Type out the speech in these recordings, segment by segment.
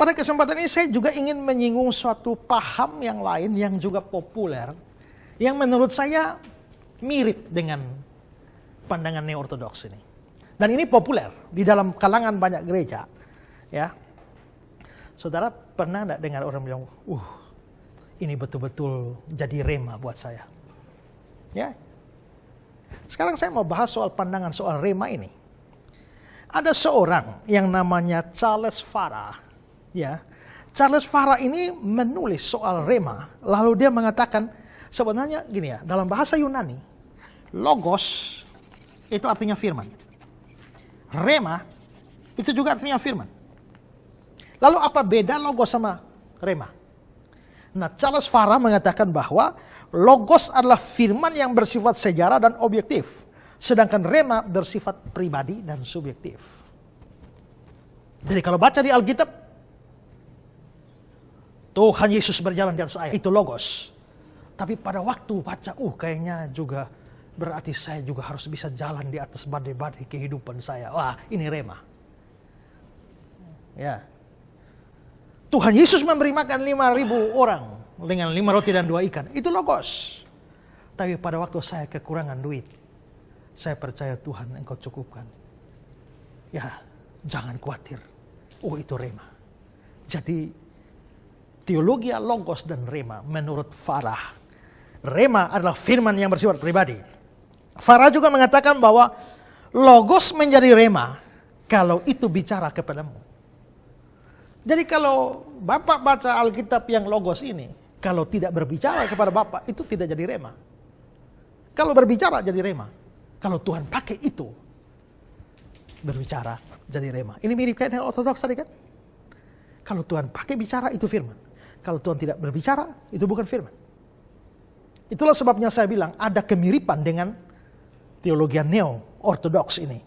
pada kesempatan ini saya juga ingin menyinggung suatu paham yang lain yang juga populer, yang menurut saya mirip dengan pandangan neo-ortodoks ini. Dan ini populer di dalam kalangan banyak gereja. Ya, saudara pernah enggak dengar orang bilang, ini betul-betul jadi rema buat saya. Ya. Sekarang saya mau bahas soal pandangan soal rema ini. Ada seorang yang namanya Charles Farah. Ya, Charles Farah ini menulis soal rema. Lalu dia mengatakan, sebenarnya gini ya, dalam bahasa Yunani, logos itu artinya firman. Rema itu juga artinya firman. Lalu apa beda logos sama rema? Nah, Charles Farah mengatakan bahwa logos adalah firman yang bersifat sejarah dan objektif, sedangkan rema bersifat pribadi dan subjektif. Jadi kalau baca di Alkitab, Tuhan Yesus berjalan di atas air, itu logos. Tapi pada waktu baca, kayaknya juga berarti saya juga harus bisa jalan di atas badai-badai kehidupan saya. Wah, ini rema. Ya. Tuhan Yesus memberi makan 5.000 orang dengan 5 roti dan 2 ikan. Itu logos. Tapi pada waktu saya kekurangan duit, saya percaya Tuhan engkau cukupkan. Ya, jangan khawatir. Itu rema. Jadi, teologi logos dan rema menurut Farah. Rema adalah firman yang bersifat pribadi. Farah juga mengatakan bahwa logos menjadi rema kalau itu bicara kepadamu. Jadi kalau Bapak baca Alkitab yang logos ini, kalau tidak berbicara kepada Bapak, itu tidak jadi rema. Kalau berbicara jadi rema. Kalau Tuhan pakai itu, berbicara jadi rema. Ini mirip kayak dengan ortodoks tadi kan? Kalau Tuhan pakai bicara, itu firman. Kalau Tuhan tidak berbicara, itu bukan firman. Itulah sebabnya saya bilang, ada kemiripan dengan teologi neo-ortodoks ini.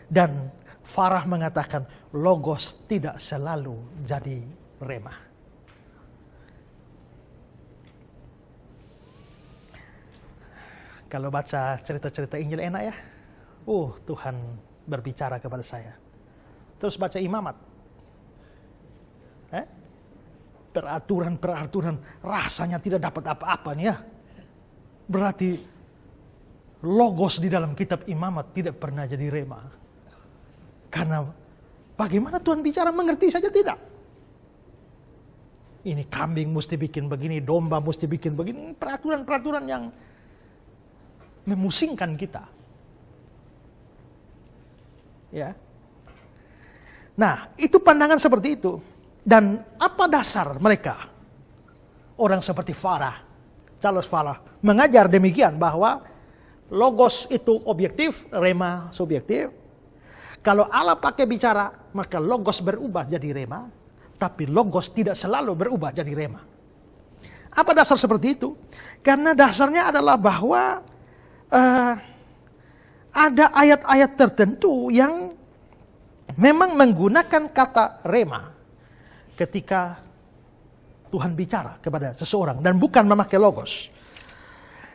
Dan Farah mengatakan logos tidak selalu jadi rema. Kalau baca cerita-cerita Injil enak ya. Tuhan berbicara kepada saya. Terus baca Imamat. Peraturan-peraturan rasanya tidak dapat apa-apa nih ya. Berarti logos di dalam kitab Imamat tidak pernah jadi rema. Karena bagaimana Tuhan bicara mengerti saja tidak. Ini kambing mesti bikin begini, domba mesti bikin begini. Peraturan-peraturan yang memusingkan kita. Ya. Nah, itu pandangan seperti itu. Dan apa dasar mereka? Orang seperti Farah, Charles Farah, mengajar demikian bahwa logos itu objektif, rema subjektif. Kalau Allah pakai bicara, maka logos berubah jadi rema, tapi logos tidak selalu berubah jadi rema. Apa dasar seperti itu? Karena dasarnya adalah bahwa ada ayat-ayat tertentu yang memang menggunakan kata rema ketika Tuhan bicara kepada seseorang dan bukan memakai logos.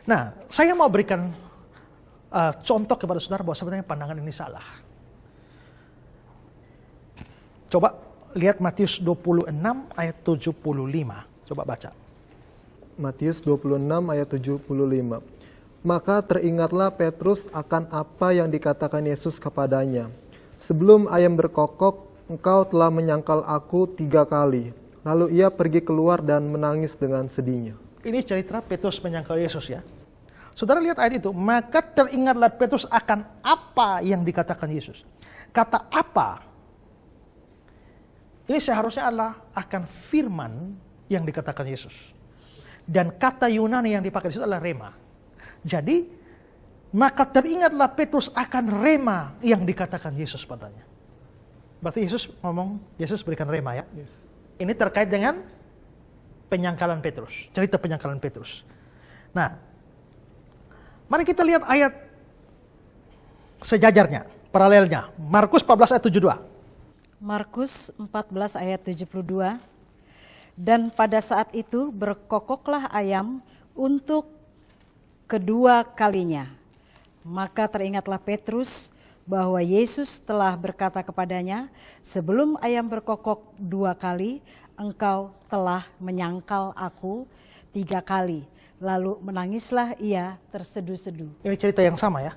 Nah, saya mau berikan contoh kepada saudara bahwa sebenarnya pandangan ini salah. Coba lihat Matius 26 ayat 75. Coba baca. Matius 26 ayat 75. Maka teringatlah Petrus akan apa yang dikatakan Yesus kepadanya. Sebelum ayam berkokok, engkau telah menyangkal aku 3 kali. Lalu ia pergi keluar dan menangis dengan sedihnya. Ini cerita Petrus menyangkal Yesus ya. Saudara lihat ayat itu. Maka teringatlah Petrus akan apa yang dikatakan Yesus. Kata apa? Ini seharusnya adalah akan firman yang dikatakan Yesus. Dan kata Yunani yang dipakai di situ adalah rema. Jadi, maka teringatlah Petrus akan rema yang dikatakan Yesus padanya. Berarti Yesus berikan rema ya. Yes. Ini terkait dengan penyangkalan Petrus. Cerita penyangkalan Petrus. Nah, mari kita lihat ayat sejajarnya, paralelnya. Markus 14 ayat 72. Markus 14 ayat 72. Dan pada saat itu berkokoklah ayam untuk kedua kalinya. Maka teringatlah Petrus bahwa Yesus telah berkata kepadanya, sebelum ayam berkokok 2 kali, engkau telah menyangkal aku 3 kali. Lalu menangislah ia terseduh-seduh. Ini cerita yang sama ya.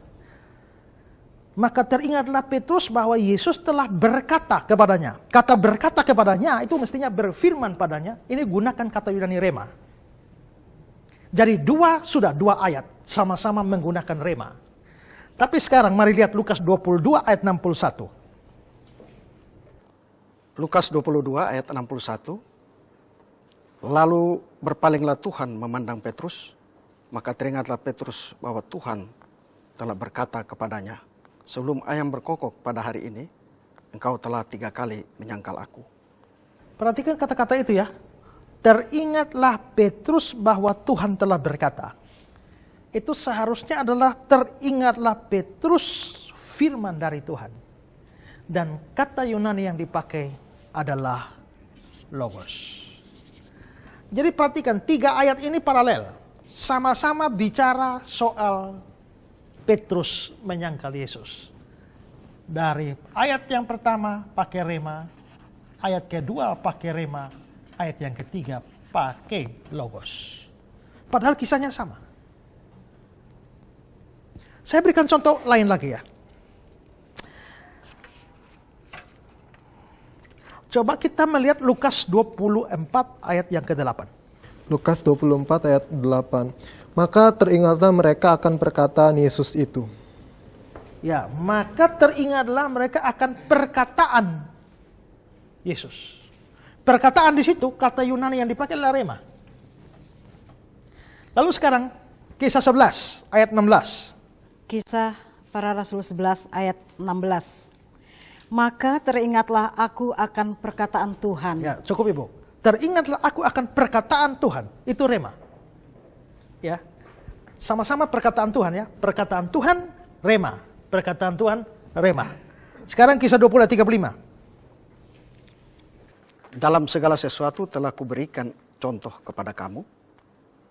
Maka teringatlah Petrus bahwa Yesus telah berkata kepadanya. Kata berkata kepadanya itu mestinya berfirman padanya. Ini gunakan kata Yunani rema. Jadi 2 ayat sama-sama menggunakan rema. Tapi sekarang mari lihat Lukas 22 ayat 61. Lukas 22 ayat 61. Lalu berpalinglah Tuhan memandang Petrus, maka teringatlah Petrus bahwa Tuhan telah berkata kepadanya, sebelum ayam berkokok pada hari ini, engkau telah 3 kali menyangkal aku. Perhatikan kata-kata itu ya. Teringatlah Petrus bahwa Tuhan telah berkata. Itu seharusnya adalah teringatlah Petrus firman dari Tuhan. Dan kata Yunani yang dipakai adalah logos. Jadi perhatikan 3 ayat ini paralel. Sama-sama bicara soal Petrus menyangkal Yesus. Dari ayat yang pertama pakai rema, ayat kedua pakai rema, ayat yang ketiga pakai logos. Padahal kisahnya sama. Saya berikan contoh lain lagi ya. Coba kita melihat Lukas 24 ayat yang ke-8. Lukas 24 ayat 8. Maka teringatlah mereka akan perkataan Yesus itu. Ya, maka teringatlah mereka akan perkataan Yesus. Perkataan di situ kata Yunani yang dipakai adalah rema. Lalu sekarang Kisah 11 ayat 16. Kisah Para Rasul 11 ayat 16. Maka teringatlah aku akan perkataan Tuhan. Ya, cukup Ibu. Teringatlah aku akan perkataan Tuhan. Itu rema. Ya. Sama-sama perkataan Tuhan ya. Perkataan Tuhan, rema. Perkataan Tuhan, rema. Sekarang Kisah 20 ayat 35. Dalam segala sesuatu telah kuberikan contoh kepada kamu,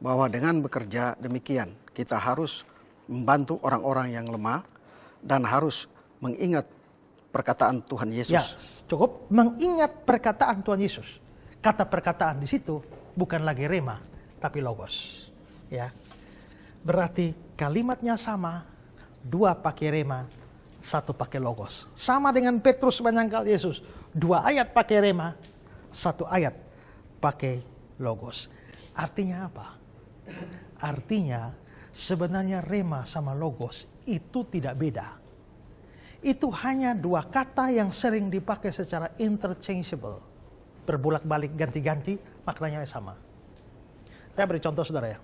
bahwa dengan bekerja demikian kita harus membantu orang-orang yang lemah dan harus mengingat perkataan Tuhan Yesus. Ya, cukup mengingat perkataan Tuhan Yesus. Kata perkataan di situ bukan lagi rema, tapi logos. Ya, berarti kalimatnya sama, 2 pakai rema, 1 pakai logos. Sama dengan Petrus menyangkal Yesus, 2 ayat pakai rema, 1 ayat pakai logos. Artinya apa? Artinya sebenarnya rema sama logos itu tidak beda. Itu hanya 2 kata yang sering dipakai secara interchangeable. Berbolak-balik, ganti-ganti, maknanya sama. Saya beri contoh saudara ya.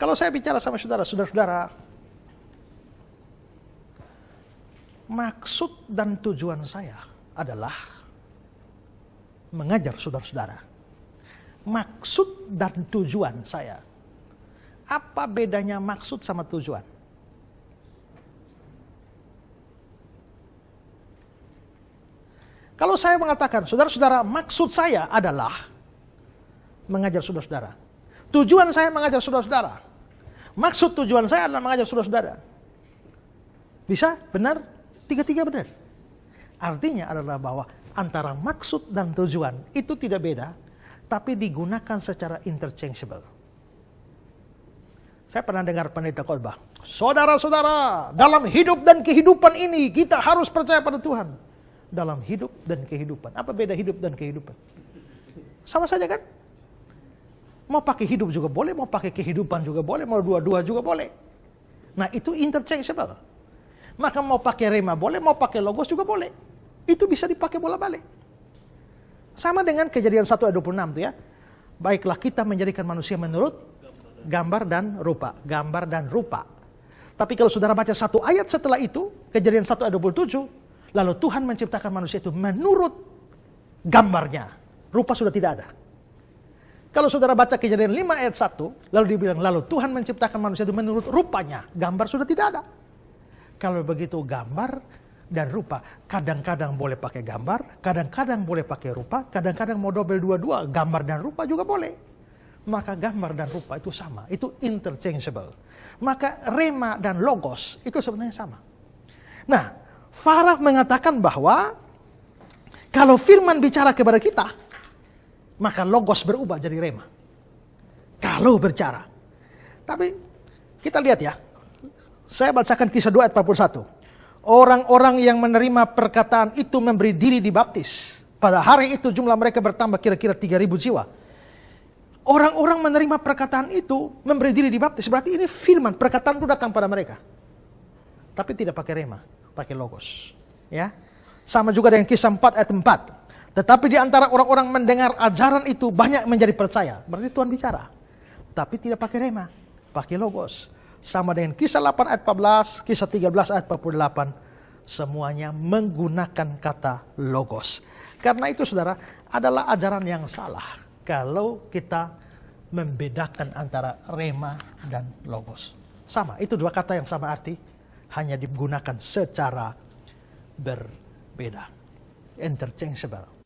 Kalau saya bicara sama saudara-saudara, maksud dan tujuan saya adalah mengajar saudara-saudara. Maksud dan tujuan saya. Apa bedanya maksud sama tujuan? Kalau saya mengatakan, saudara-saudara, maksud saya adalah mengajar saudara-saudara. Tujuan saya mengajar saudara-saudara. Maksud tujuan saya adalah mengajar saudara-saudara. Bisa? Benar? 3-3 benar. Artinya adalah bahwa antara maksud dan tujuan itu tidak beda, tapi digunakan secara interchangeable. Saya pernah dengar pendeta khotbah, saudara-saudara, dalam hidup dan kehidupan ini kita harus percaya pada Tuhan. Dalam hidup dan kehidupan. Apa beda hidup dan kehidupan? Sama saja kan? Mau pakai hidup juga boleh, mau pakai kehidupan juga boleh, mau dua-dua juga boleh. Nah itu interchangeable. Maka mau pakai rema boleh, mau pakai logos juga boleh. Itu bisa dipakai bola-balik. Sama dengan Kejadian 1 ayat 26 tuh ya. Baiklah kita menjadikan manusia menurut gambar dan rupa. Gambar dan rupa. Tapi kalau saudara baca 1 ayat setelah itu, Kejadian 1 ayat 27, lalu Tuhan menciptakan manusia itu menurut gambarnya. Rupa sudah tidak ada. Kalau saudara baca Kejadian 5 ayat 1, lalu dibilang, lalu Tuhan menciptakan manusia itu menurut rupanya. Gambar sudah tidak ada. Kalau begitu gambar dan rupa, kadang-kadang boleh pakai gambar, kadang-kadang boleh pakai rupa, kadang-kadang mau double dua-dua, gambar dan rupa juga boleh. maka gambar dan rupa itu sama, itu interchangeable. Maka rema dan logos itu sebenarnya sama. Nah, Farah mengatakan bahwa kalau firman bicara kepada kita, maka logos berubah jadi rema. Kalau berbicara. Tapi kita lihat ya, saya bacakan Kisah 2 ayat 41. Orang-orang yang menerima perkataan itu memberi diri dibaptis. Pada hari itu jumlah mereka bertambah kira-kira 3.000 jiwa. Orang-orang menerima perkataan itu memberi diri dibaptis. Berarti ini firman, perkataan itu datang pada mereka. Tapi tidak pakai rema, pakai logos. Ya, sama juga dengan Kisah 4 ayat 4. Tetapi di antara orang-orang mendengar ajaran itu banyak menjadi percaya. Berarti Tuhan bicara. Tapi tidak pakai rema, pakai logos. Sama dengan Kisah 8 ayat 14, Kisah 13 ayat 48. Semuanya menggunakan kata logos. Karena itu saudara, adalah ajaran yang salah kalau kita membedakan antara rema dan logos. Sama, itu dua kata yang sama arti, hanya digunakan secara berbeda. Interchangeable.